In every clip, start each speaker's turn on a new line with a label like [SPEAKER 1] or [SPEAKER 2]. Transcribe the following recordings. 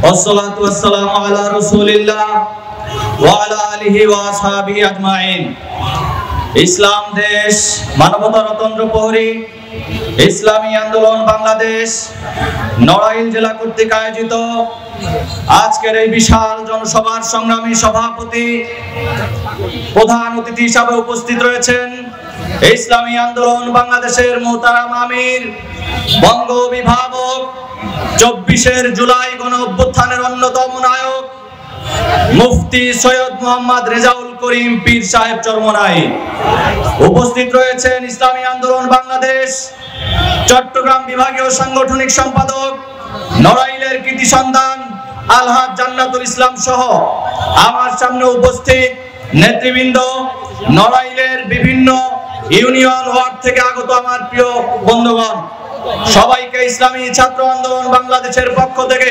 [SPEAKER 1] والصلاة والسلام على رسول الله وعلى آله وأصحابه أجمعين। ইসলাম দেশ মানবতা রতন্দ্র প্রহরী ইসলামী আন্দোলন বাংলাদেশ নড়াইল জেলা কর্তৃক আয়োজিত আজকের এই বিশাল জনসভার সংগ্রামী সভাপতি প্রধান অতিথি হিসাবে উপস্থিত রয়েছেন ইসলামী আন্দোলন বাংলাদেশের মোহতারাম আমির বঙ্গ অভিভাবক 24 জুলাই গণ অভ্যুত্থানের অন্যতম নায়ক মুফতি সৈয়দ মোহাম্মদ রেজাউল করিম পীর সাহেব চরমনাই। উপস্থিত রয়েছেন ইসলামী আন্দোলন বাংলাদেশ চট্টগ্রাম বিভাগীয় সাংগঠনিক সম্পাদক নড়াইলের কৃতি সন্তান আলহাজ জান্নাতুল ইসলাম সহ আমার সামনে উপস্থিত নেতৃবৃন্দ, নড়াইলের বিভিন্ন ইউনিয়ন ওয়ার্ড থেকে আগত আমার প্রিয় বন্ধুগণ, সবাইকে ইসলামী ছাত্র আন্দোলন বাংলাদেশের পক্ষ থেকে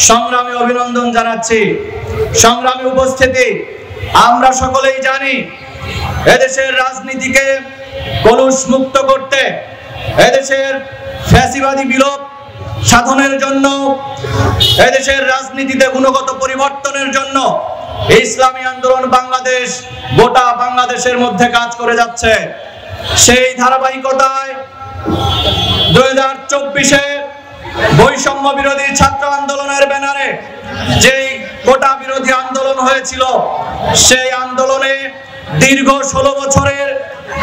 [SPEAKER 1] সংগ্রামী অভিনন্দন জানাচ্ছি। সংগ্রামী উপস্থিতি, আমরা সকলেই জানি এদেশের রাজনীতিকে কলুষ মুক্ত করতে, এদেশের ফ্যাসিবাদী বিলোপ সাধনের জন্য, এদেশের রাজনীতিতে গুণগত পরিবর্তনের জন্য ইসলামী আন্দোলন বাংলাদেশ গোটা বাংলাদেশের মধ্যে কাজ করে যাচ্ছে। সেই ধারাবাহিকতায় 2024-এ বৈষম্য বিরোধী ছাত্র আন্দোলনের ব্যানারে যেই কোটা বিরোধী আন্দোলন হয়েছিল, সেই আন্দোলনে দীর্ঘ 16 বছরের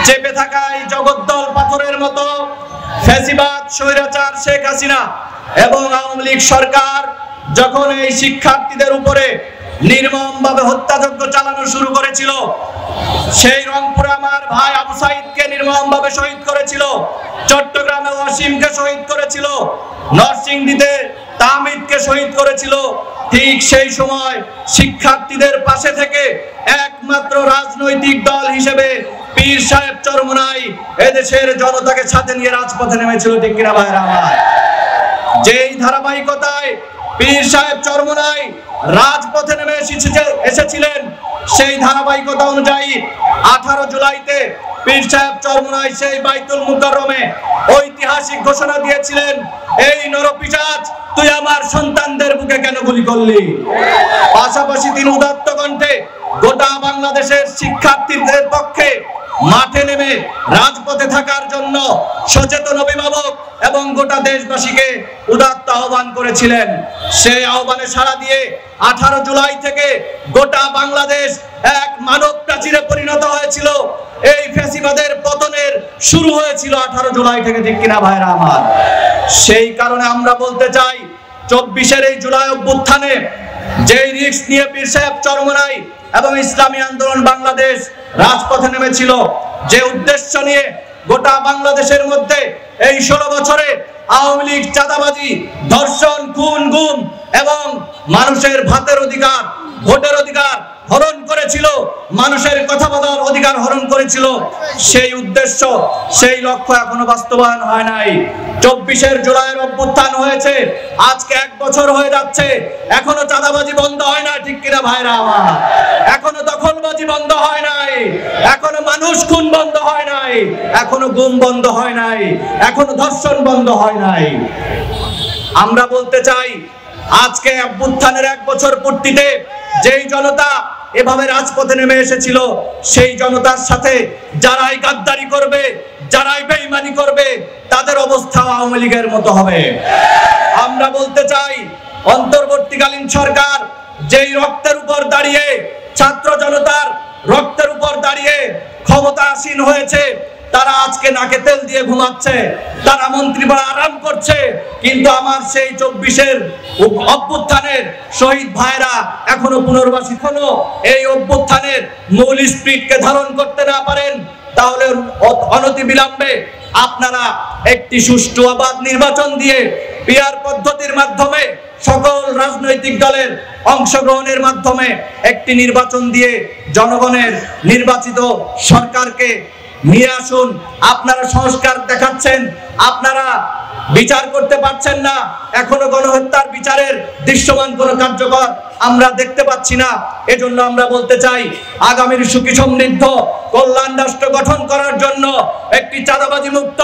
[SPEAKER 1] চেপে থাকা এই জগদ্দল পাথরের মতো ফ্যাসিবাদ স্বৈরাচার শেখ হাসিনা এবং আওয়ামী লীগ সরকার যখন এই শিক্ষার্থীদের উপরে নির্মমভাবে হত্যাযজ্ঞ চালানো শুরু করেছিল, সেই রংপুরে আমার ভাই আবু সাইদকে নির্মমভাবে শহীদ করেছিল, চট্টগ্রামে ওয়াসিমকে শহীদ করেছিল, নরসিংদীতে তাহমিদকে শহীদ করেছিল, ঠিক সেই সময় শিক্ষার্থীদের পাশে থেকে একমাত্র রাজনৈতিক দল হিসেবে পীর সাহেব চরমনাই এদেশের জনতাকে সাথে নিয়ে রাজপথে নেমেছিল। ঠিক কিনা ভাইরা আমার? যেই ধারাবাহিকতায় পীর সাহেব চরমনাই রাজপথে নেমে এসেছিলেন, সেই ধারাবাহিকতা অনুযায়ী 18 জুলাইতে পীর সাহেব চরমনাই সেই বাইতুল মুকাররমে ঐতিহাসিক ঘোষণা দিয়েছিলেন, এই নরপিশাচ তুই আমার সন্তানদের বুকে কেন গুলি করলি। পাশাপাশি তিনি উদাত্ত কণ্ঠে গোটা বাংলাদেশের শিক্ষার্থীদের পক্ষে মাঠে নেমে রাজপথে থাকার জন্য সচেতন অভিভাবক এবং গোটা দেশবাসীকে উদাত্ত আহ্বান করেছিলেন। সেই আহ্বানে সাড়া দিয়ে 18 জুলাই থেকে গোটা বাংলাদেশ এক মানব প্রাচীরে পরিণত হয়েছিল। এই ফ্যাসিবাদের পতনের শুরু হয়েছিল 18 জুলাই থেকে। ঠিক কিনা ভাইরা আমার? সেই কারণে আমরা বলতে চাই, 24-এর এই জুলাই অভ্যুত্থানে যেই রিস্ক নিয়ে পীর সাহেব চরমনাই এবং ইসলামী আন্দোলন বাংলাদেশ রাজপথে নেমেছিল, যে উদ্দেশ্য নিয়ে গোটা বাংলাদেশের মধ্যে এই 16 বছরে আওয়ামী লীগ চাঁদাবাজি, ধর্ষণ, খুন, গুম এবং মানুষের ভাতের অধিকার, ভোটের অধিকার হরণ করেছিল, মানুষের কথা বলার অধিকার হরণ করেছিল, সেই উদ্দেশ্য, সেই লক্ষ্য এখনো বাস্তবায়ন হয় নাই। 24-এর জুলাইয়ের অভ্যুত্থান হয়েছে, আজকে 1 বছর হয়ে যাচ্ছে, এখনো চাঁদাবাজি বন্ধ হয় না। ঠিক কিনা ভাইরা আমার? এখনো দখলবাজি বন্ধ হয় নাই, এখনো মানুষ খুন বন্ধ হয় নাই, এখনো গুম বন্ধ হয় নাই, এখনো ধর্ষণ বন্ধ হয় নাই। আমরা বলতে চাই, আজকে অভ্যুত্থানের 1 বছর পূর্তিতে যেই জনতা এভাবে রাজপথে নেমে এসেছিল, সেই জনতার সাথে যারাই গাদ্দারি করবে, যারাই বেঈমানি করবে, তাদের অবস্থা আওয়ামী লীগের মতো হবে। আমরা বলতে চাই, অন্তর্বর্তীকালীন সরকার যেই রক্তের উপর দাঁড়িয়ে, ছাত্র জনতার রক্তের উপর দাঁড়িয়ে ক্ষমতাসীন হয়েছে, তারা আজকে নাকে তেল দিয়ে ঘুমাচ্ছে, তারা মন্ত্রীরা আরাম করছে, কিন্তু আমার সেই 24-এর অভ্যুত্থানের শহীদ ভাইরা এখনো পুনর্বাসিত। এখনো এই অভ্যুত্থানের মূল স্পিরিটকে ধারণ করতে না পারেন, তাহলে অনতি বিলম্বে আপনারা একটি সুষ্ঠু অবাধ নির্বাচন দিয়ে, পিআর পদ্ধতির মাধ্যমে সকল রাজনৈতিক দলের অংশগ্রহণের মাধ্যমে একটি নির্বাচন দিয়ে জনগণের নির্বাচিত সরকারকে নিয়ে আসুন। আপনারা সংস্কার দেখাচ্ছেন, আপনারা বিচার করতে পারছেন না, এখনো গণহত্যার বিচারের দৃশ্যমান কোনো কার্যকর আমরা দেখতে পাচ্ছি না। এজন্য আমরা বলতে চাই, আগামীর সুখী সমৃদ্ধ কল্যাণ রাষ্ট্র গঠন করার জন্য একটি চাঁদাবাজি মুক্ত,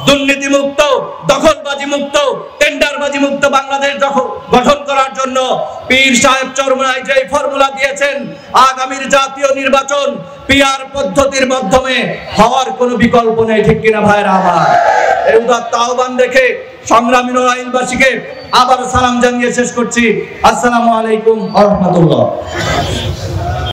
[SPEAKER 1] দুর্নীতি মুক্ত, দখলবাজি মুক্ত, টেন্ডারবাজি মুক্ত বাংলাদেশ গঠন করার জন্য পীর সাহেব চরমনাই যে ফর্মুলা দিয়েছেন, আগামীর জাতীয় নির্বাচন পিআর পদ্ধতির মাধ্যমে হওয়ার কোনো বিকল্প নেই। ঠিক কিনা ভাইরা আমার? এই উদাত্ত আহ্বান রেখে সংগ্রামী নড়াইলবাসীকে আবার সালাম জানিয়ে শেষ করছি। আসসালামু আলাইকুম ওয়া রাহমাতুল্লাহ।